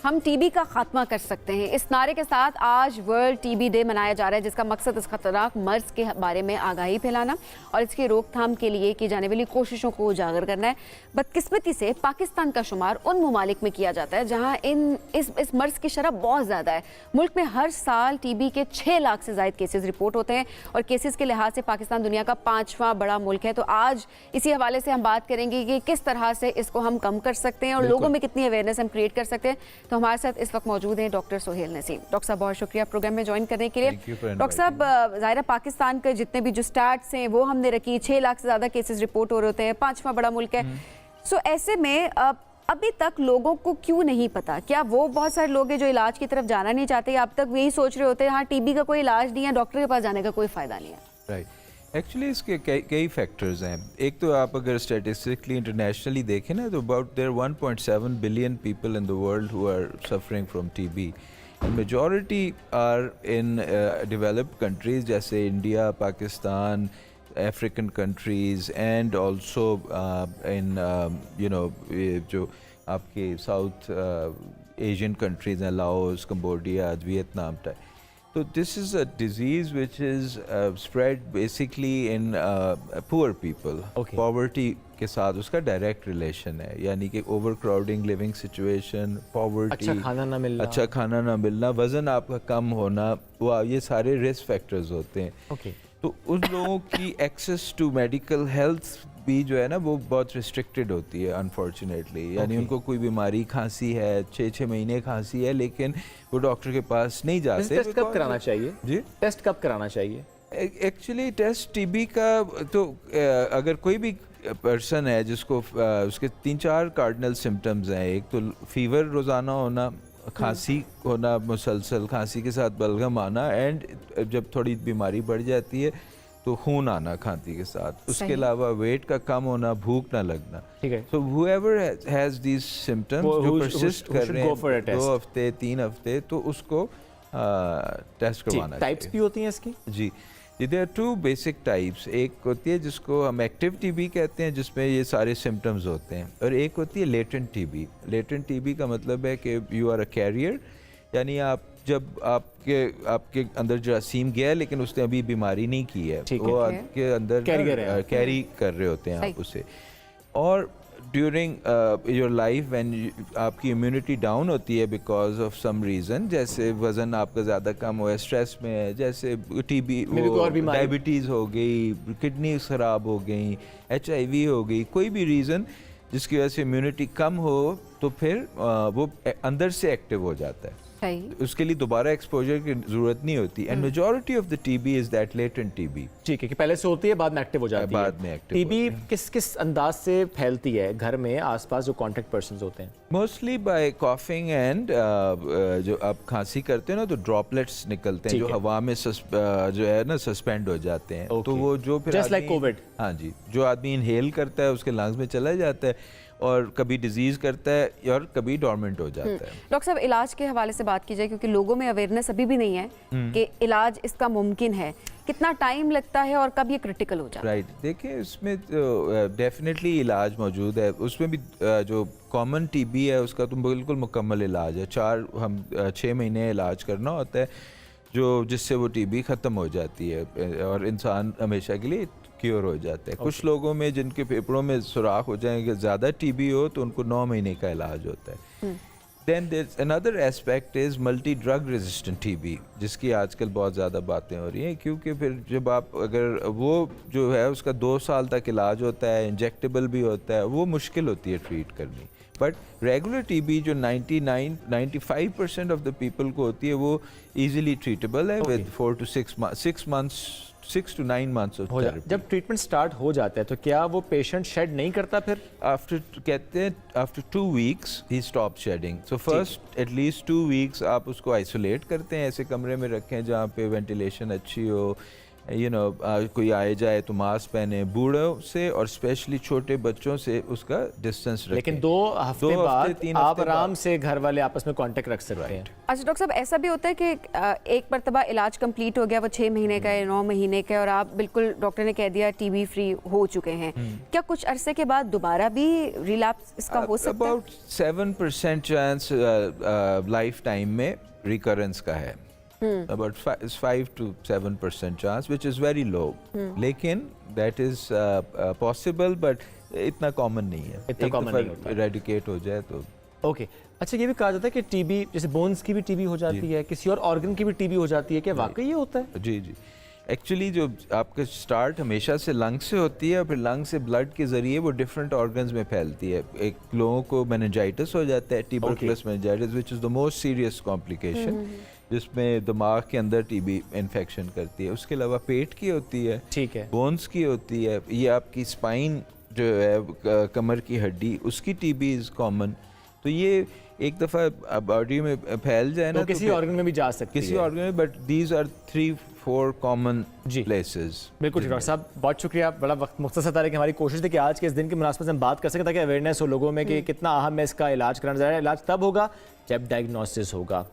हम टीबी का खात्मा कर सकते हैं। इस नारे के साथ आज वर्ल्ड टीबी डे मनाया जा रहा है, जिसका मकसद इस खतरनाक मर्ज के बारे में आगाही फैलाना और इसकी रोकथाम के लिए की जाने वाली कोशिशों को उजागर करना है। बदकिस्मती से पाकिस्तान का शुमार उन ममालिक में किया जाता है जहां इस मर्ज की शरह बहुत ज़्यादा है। मुल्क में हर साल टीबी के 6 लाख से ज़ायद केसेस रिपोर्ट होते हैं और केसेस के लिहाज से पाकिस्तान दुनिया का 5वां बड़ा मुल्क है। तो आज इसी हवाले से हम बात करेंगे कि किस तरह से इसको हम कम कर सकते हैं और लोगों में कितनी अवेयरनेस हम क्रिएट कर सकते हैं। तो हमारे साथ इस वक्त मौजूद हैं डॉक्टर सोहेल नसीम। डॉक्टर साहब, बहुत शुक्रिया प्रोग्राम में ज्वाइन करने के लिए। डॉक्टर साहब, ज़ाहिर पाकिस्तान के जितने भी जो स्टैट्स हैं वो हमने रखी, 6 लाख से ज़्यादा केसेस रिपोर्ट हो रहे होते हैं, 5वां बड़ा मुल्क है। सो ऐसे में अभी तक लोगों को क्यों नहीं पता? क्या वो बहुत सारे लोग हैं जो इलाज की तरफ जाना नहीं चाहते, अब तक यही सोच रहे होते हैं हाँ टीबी का कोई इलाज नहीं है, डॉक्टर के पास जाने का कोई फ़ायदा नहीं है? राइट, एक्चुअली इसके कई फैक्टर्स हैं। एक तो आप अगर स्टैटिस्टिकली इंटरनेशनली देखें ना, तो about there 1.7 billion people in the world who are suffering from TB and majority are in developed countries जैसे India, Pakistan, African countries and also in जो आपके साउथ एशियन कंट्रीज हैं, लाओस, कंबोडिया, वियतनाम टाइप। तो this is a disease which is spread basically in poor people. Poverty के साथ उसका direct relation है, यानी कि over crowding living situation, poverty, अच्छा खाना ना मिलना, वज़न आपका कम होना, वो ये सारे रिस्क फैक्टर्स होते हैं। तो उन लोगों की एक्सेस टू मेडिकल हेल्थ भी जो है ना वो बहुत रिस्ट्रिक्टेड होती है अनफॉर्चुनेटली। यानी उनको कोई बीमारी, खांसी है, 6 महीने खांसी है, लेकिन वो डॉक्टर के पास नहीं जाते। टेस्ट कब कराना चाहिए जी? टेस्ट कब कराना चाहिए? एक्चुअली टेस्ट टीबी का तो अगर कोई भी पर्सन है जिसको उसके 3-4 कार्डिनल सिम्टम्स हैं। एक तो फीवर रोज़ाना होना, खांसी होना, मुसलसल खांसी के साथ बलगम आना, एंड जब थोड़ी बीमारी बढ़ जाती है तो खून आना खांसी के साथ। उसके अलावा वेट का कम होना, भूख ना लगना। ठीक है, सो हूएवर हैज दीज सिम्टम्स जो परसिस्ट कर रहे हैं 2 हफ्ते 3 हफ्ते, तो उसको टेस्ट करवाना। टाइप्स भी होती हैं इसकी? जी, देयर आर 2 बेसिक टाइप्स। एक होती है जिसको हम एक्टिव टीबी कहते हैं, जिसमें ये सारे सिम्टम्स होते हैं, और एक होती है लेटेंट टीबी। लेटेंट टीबी का मतलब है कि यू आर अ कैरियर, यानी आप जब आपके अंदर जरासीम गया है लेकिन उसने अभी बीमारी नहीं की है, वो आपके अंदर कैरी कर रहे होते हैं आप उसे। और ड्यूरिंग योर लाइफ व्हेन आपकी इम्यूनिटी डाउन होती है बिकॉज ऑफ सम रीज़न, जैसे वज़न आपका ज़्यादा कम हुआ है, स्ट्रेस में है, जैसे टीबी, डायबिटीज़ हो गई, किडनी ख़राब हो गई, HIV हो गई, कोई भी रीज़न जिसकी वजह से इम्यूनिटी कम हो, तो फिर वो अंदर से एक्टिव हो जाता है। उसके लिए दोबारा एक्सपोजर की जरूरत नहीं होती। And majority of the TB is that latent TB. ठीक है, कि पहले से होती है बाद में एक्टिव हो जाती है। बाद में एक्टिव टीबी किस अंदाज से फैलती है घर में आसपास जो कॉन्टैक्ट पर्सन्स होते हैं? मोस्टली बाय कॉफिंग एंड जो आप खांसी करते हैं ना, तो ड्रॉपलेट्स निकलते हैं जो हवा में जो है ना सस्पेंड हो जाते हैं। तो वो जो फिर जस्ट लाइक कोविड, हाँ जी, जो आदमी इनहेल करता है उसके लंग्स में चला जाता है और कभी डिजीज़ करता है और कभी डोरमेंट हो जाता है। डॉक्टर साहब, इलाज के हवाले से बात की जाए, क्योंकि लोगों में अवेयरनेस अभी भी नहीं है कि इलाज इसका मुमकिन है, कितना टाइम लगता है और कब ये क्रिटिकल हो जाता है? राइट, देखिए इसमें तो डेफिनेटली इलाज मौजूद है। उसमें भी जो कॉमन टीबी है उसका तो बिल्कुल मुकम्मल इलाज है। 6 महीने इलाज करना होता है जिससे वो टीबी ख़त्म हो जाती है और इंसान हमेशा के लिए क्योर हो जाता है। कुछ लोगों में जिनके फेफड़ों में सुराख हो जाएंगे, ज़्यादा टीबी हो, तो उनको 9 महीने का इलाज होता है। Then there is another aspect is multi drug resistant TB, जिसकी आजकल बहुत ज़्यादा बातें हो रही हैं, क्योंकि फिर जब आप अगर वो जो है उसका 2 साल तक इलाज होता है, इंजेक्टेबल भी होता है, वो मुश्किल होती है ट्रीट करनी। बट रेगुलर टीबी जो 95% ऑफ द पीपल को होती है, वो ईजिली ट्रीटेबल है with 4 to 6 to 9 months of therapy। जब ट्रीटमेंट स्टार्ट हो जाता है तो क्या वो पेशेंट शेड नहीं करता फिर? कहते हैं आफ्टर 2 weeks ही stop shedding. So first at least 2 weeks आप उसको आइसोलेट करते हैं, ऐसे कमरे में रखें जहाँ पे वेंटिलेशन अच्छी हो, कोई आए जाए तो मास्क पहने, बूढ़ों से और स्पेशली छोटे बच्चों से उसका डिस्टेंस रखें। लेकिन 2 हफ्ते बाद 3 आप हफ्ते आराम बाद। से घर वाले आपस में कांटेक्ट रख सकते हैं। अच्छा डॉक्टर साहब, ऐसा भी होता है कि एक मरतबा इलाज कंप्लीट हो गया, वो 6 महीने का है, 9 महीने का है, और आप बिल्कुल डॉक्टर ने कह दिया टीबी फ्री हो चुके हैं, क्या कुछ अरसे के बाद दोबारा भी रिलैप्स इसका हो सकता है? अबाउट 7% चांस लाइफ टाइम में रिकरेंस का है। About 5 to 7% chance, which is very low, लेकिन दैट इज़ पॉसिबल, बट इतना कॉमन नहीं है। इतना एक common दफ़ा नहीं होता। इरेडिकेट हो जाए तो ओके, अच्छा ये भी कहा जाता है कि टीबी जैसे बोन्स की भी टीबी हो जाती है, किसी और ऑर्गन की भी टीबी हो जाती है, क्या वाकई ये होता है? जी जी, एक्चुअली जो आपका स्टार्ट हमेशा से लंग से होती है, और फिर लंग से ब्लड के ज़रिए वो डिफरेंट ऑर्गन्स में फैलती है। एक लोगों को मेनिंजाइटिस हो जाता है, tubercular meningitis, which is the most serious complication, जिसमें दिमाग के अंदर टीबी इन्फेक्शन करती है। उसके अलावा पेट की होती है, ठीक है। बोन्स की होती है, ये आपकी स्पाइन जो है कमर की हड्डी, उसकी टीबी इज़ कॉमन। तो ये एक दफ़ा बॉडी में फैल जाए ना तो किसी फिर ऑर्गन में भी जा सकती किसी है। ऑर्गन में, बट दीज आर 3-4 कॉमन जी। प्लेसेस। बिल्कुल ठीक, डॉक्टर साहब बहुत शुक्रिया, बड़ा वक्त मुख्तसर था, लेकिन हमारी कोशिश थी कि आज के इस दिन की मुनासबत से हम बात कर सकें ताकि अवेयरनेस हो लोगों में कि कितना अहम है इसका इलाज कराना। ज़्यादा इलाज तब होगा जब डायग्नोसिस होगा।